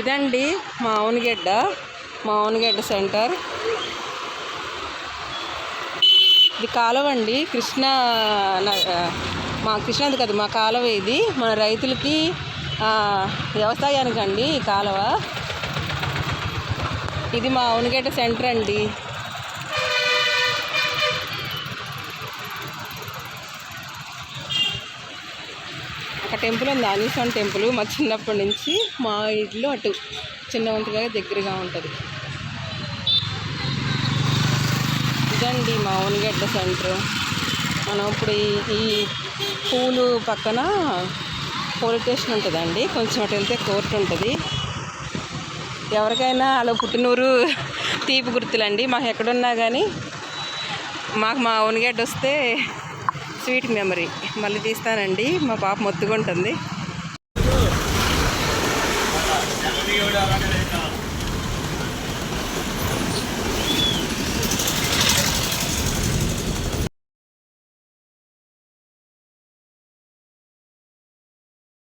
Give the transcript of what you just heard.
ఇదండి మావునిగడ్డ సెంటర్. ఇది కాలువ అండి, కృష్ణాది కదా, మా కాలువ ఇది. మన రైతులకి వ్యవసాయానికండి ఈ కాలువ. ఇది మా మావునిగడ్డ సెంటర్ అండి. ఒక టెంపుల్ ఉంది, ఆంజనేయస్వామి టెంపుల్. మా చిన్నప్పటి నుంచి మా ఇల్లు అటు చిన్నవంతగా దగ్గరగా ఉంటుంది. ఇదండి మా మావునిగడ్డ సెంటర్. మనం ఇప్పుడు ఈ పూలు పక్కన పోలీస్ స్టేషన్ ఉంటుందండి. కొంచెం అటు వెళ్తే కోర్టు ఉంటుంది. ఎవరికైనా అలా పుట్టినూరు తీపి గుర్తులండి. మాకు ఎక్కడున్నా కానీ మాకు మా మావునిగడ్డ వస్తే స్వీట్ మెమరీ. మళ్ళీ తీస్తానండి, మా పాప మొత్తుకుంటుంది.